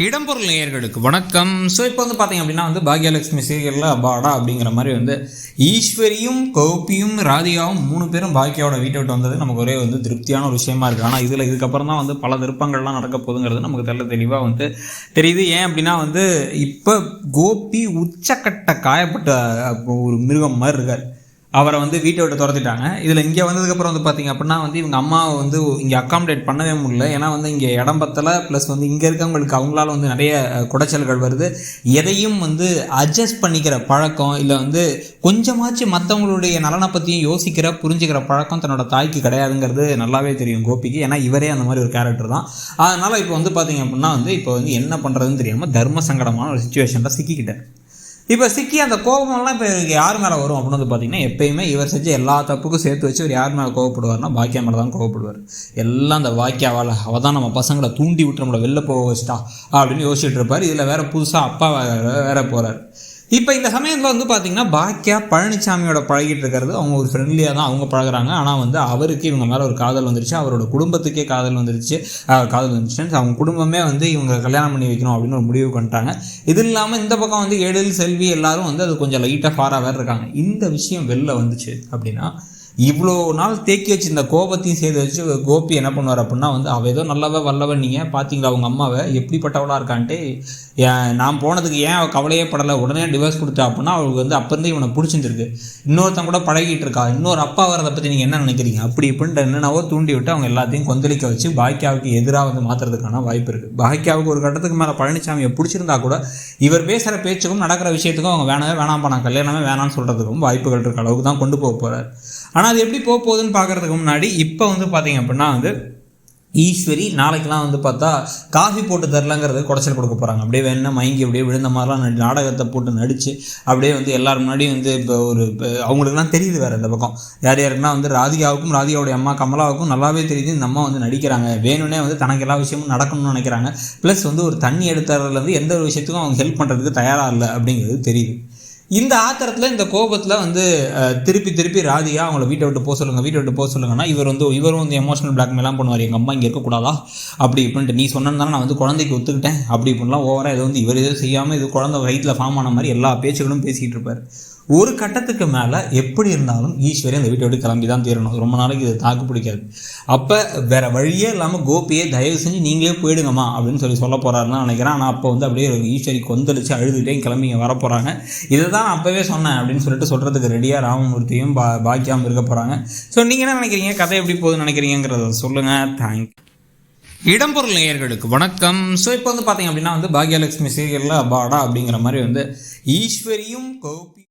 இடம்பொருள் நேயர்களுக்கு வணக்கம். ஸோ இப்போ பார்த்தீங்க அப்படின்னா பாக்யலட்சுமி சீரியலில் அபாடா அப்படிங்கிற மாதிரி ஈஸ்வரியும் கோபியும் ராதிகாவும் 3 பேரும் பாக்கியாவோட வீட்டை விட்டு வந்தது நமக்கு ஒரே திருப்தியான ஒரு விஷயமா இருக்குது. ஆனால் இதுக்கப்புறம் தான் பல திருப்பங்கள்லாம் நடக்க போகுதுங்கிறது நமக்கு தெளிவாக தெரியுது. ஏன் அப்படின்னா இப்போ கோபி உச்சக்கட்ட காயப்பட்ட ஒரு மிருகம் மாதிரி இருக்கார். அவரை வீட்டை விட்டு துரத்திட்டாங்க. இதில் இங்கே வந்ததுக்கப்புறம் பார்த்தீங்க அப்படின்னா இவங்க அம்மாவை இங்கே அக்காமடேட் பண்ணவே முடியல. ஏன்னா இங்கே இடம் பத்தலை, ப்ளஸ் இங்கே இருக்கவங்களுக்கு அவங்களால நிறைய குடைச்சல்கள் வருது. எதையும் அட்ஜஸ்ட் பண்ணிக்கிற பழக்கம், இல்லை கொஞ்சமாச்சு மற்றவங்களுடைய நலனை பற்றியும் யோசிக்கிற புரிஞ்சுக்கிற பழக்கம் தன்னோட தாய்க்கு கிடையாதுங்கிறது நல்லாவே தெரியும் கோபிக்கு. ஏன்னா இவரே அந்த மாதிரி ஒரு கேரக்டர் தான். அதனால் இப்போ பார்த்தீங்க அப்படின்னா இப்போ என்ன பண்ணுறதுன்னு தெரியாமல் தர்ம சங்கடமான ஒரு சுச்சுவேஷனில் சிக்கிக்கிட்டேன். இப்போ சிக்கி அந்த கோபமெல்லாம் இப்போ யார் மேலே வரும் அப்படின்னு பார்த்தீங்கன்னா, எப்பயுமே இவர் செஞ்ச எல்லா தப்புக்கும் சேர்த்து வச்சு இவர் யார் மேலே கோவப்படுவார்னா பாக்கியா மேலே தான் கோவப்படுவார். எல்லாம் அந்த பாக்கியாவால் அவள் தான் நம்ம பசங்களை தூண்டி விட்டு நம்மளை வெளில போக வச்சிட்டா அப்படின்னு யோசிச்சுட்டு இருப்பார். இதில் வேறு புதுசாக அப்பா வேற போகிறார். இப்போ இந்த சமயத்தில் பார்த்தீங்கன்னா பாக்கியா பழனிசாமியோட பழகிட்டு இருக்கிறது அவங்க ஒரு ஃப்ரெண்ட்லியாக தான் அவங்க பழகிறாங்க. ஆனால் அவருக்கு இவங்க மேலே ஒரு காதல் வந்துருச்சு, அவரோட குடும்பத்துக்கே காதல் வந்துருச்சு. அவங்க குடும்பமே இவங்க கல்யாணம் பண்ணி வைக்கணும் அப்படின்னு ஒரு முடிவு பண்ணிட்டாங்க. இது இல்லாமல் இந்த பக்கம் எழில் செல்வி எல்லாரும் அது கொஞ்சம் லைட்டாக ஃபாராக வேறு இருக்காங்க. இந்த விஷயம் வெளில வந்துச்சு அப்படின்னா இவ்வளோ நாள் தேக்கி வச்சு இந்த கோபத்தையும் சேர்த்து வச்சு கோபி என்ன பண்ணுவார் அப்படின்னா அவள் ஏதோ நல்லவ வல்லவன், நீங்கள் பார்த்தீங்களா அவங்க அம்மாவை எப்படிப்பட்டவளாக இருக்கான்ட்டு, நான் போனதுக்கு ஏன் அவள் கவலையே படலை, உடனே டிவோர்ஸ் கொடுத்தா அப்படின்னா அவளுக்கு அப்போருந்து இவனை பிடிச்சிருந்துருக்கு, இன்னொருத்தன் கூட பழகிட்டு இருக்கா, இன்னொரு அப்பா வரதை பற்றி நீங்கள் என்ன நினைக்கிறீங்க அப்படி இப்படின்ட்டு என்னென்னவோ தூண்டி விட்டு அவங்க எல்லாத்தையும் கொந்தளிக்க வச்சு பாக்கியாவுக்கு எதிராக மாற்றுறதுக்கான வாய்ப்பு இருக்குது. பாக்கியாவுக்கு ஒரு கட்டத்துக்கு மேலே பழனிசாமியை பிடிச்சிருந்தா கூட இவர் பேசுகிற பேச்சுக்கும் நடக்கிற விஷயத்துக்கும் அவங்க வேணாம் நான் கல்யாணமே வேணான்னு சொல்கிறதுக்கும் வாய்ப்புகள் இருக்க அளவுக்கு தான் கொண்டு போக போகிறார். ஆனால் அது எப்படி போக போகுதுன்னு பார்க்குறதுக்கு முன்னாடி இப்போ பார்த்தீங்க அப்படின்னா ஈஸ்வரி நாளைக்கெலாம் பார்த்தா காஃபி போட்டு தரலங்கிறது குடைச்சல் கொடுக்க போகிறாங்க. அப்படியே வேணுன்னா மயங்கி அப்படியே விழுந்த மாதிரிலாம் நாடகத்தை போட்டு நடித்து அப்படியே எல்லாரும் முன்னாடியும் இப்போ அவங்களுக்குலாம் தெரியுது வேறு. இந்த பக்கம் யார் யாருன்னா ராதிகாவுக்கும் ராதிகாவுடைய அம்மா கமலாவுக்கும் நல்லாவே தெரியுது இந்த அம்மா நடிக்கிறாங்க, வேணும்னே தனக்கு எல்லா விஷயமும் நடக்கணும்னு நினைக்கிறாங்க. ப்ளஸ் ஒரு தண்ணி எடுத்துறதுலேருந்து எந்த ஒரு விஷயத்துக்கும் அவங்க ஹெல்ப் பண்ணுறதுக்கு தயாராக இல்லை அப்படிங்கிறது தெரியுது. இந்த ஆத்திரத்தில் இந்த கோபத்தில் திருப்பி ராதிகா அவங்கள வீட்டை விட்டு போக சொல்லுங்கன்னா இவரும் எமோஷனல் பிளாக்மெல்லாம் பண்ணுவார். எங்கள் அம்மா இங்கே இருக்கக்கூடாதா அப்படி இப்படின்ட்டு, நீ சொன்னதால நான் குழந்தைக்கு ஒத்துக்கிட்டேன் அப்படி இப்படிலாம் ஓவராக இதை இவர் எதுவும் செய்யாமல் இது குழந்தை வயிற்றில் ஃபார்ம் ஆன மாதிரி எல்லா பேச்சுகளும் பேசிகிட்டு இருப்பார். ஒரு கட்டத்துக்கு மேலே எப்படி இருந்தாலும் ஈஸ்வரி அந்த வீட்டை விட்டு கிளம்பி தான் தீரணும். ரொம்ப நாளைக்கு இது தாக்கு பிடிக்காது. அப்போ வேறு வழியே இல்லாமல் கோபியை தயவு செஞ்சு நீங்களே போயிடுங்கம்மா அப்படின்னு சொல்ல போகிறாருன்னு நினைக்கிறேன். ஆனால் அப்போ அப்படியே ஈஸ்வரி கொந்தளிச்சு அழுதுகிட்டே கிளம்பிங்க வர போகிறாங்க. இதை தான் அப்போவே சொன்னேன் அப்படின்னு சொல்கிறதுக்கு ரெடியாக ராமமூர்த்தியும் பாக்கியாவும் இருக்க போகிறாங்க. ஸோ நீங்கள் என்ன நினைக்கிறீங்க, கதை எப்படி போகுதுன்னு நினைக்கிறீங்கிறத சொல்லுங்கள். தேங்க்யூ. இடம்பொருள் நேயர்களுக்கு வணக்கம். ஸோ இப்போ பார்த்தீங்க அப்படின்னா பாக்யலட்சுமி சீரியலில் அபாடா அப்படிங்கிற மாதிரி ஈஸ்வரியும் கோபி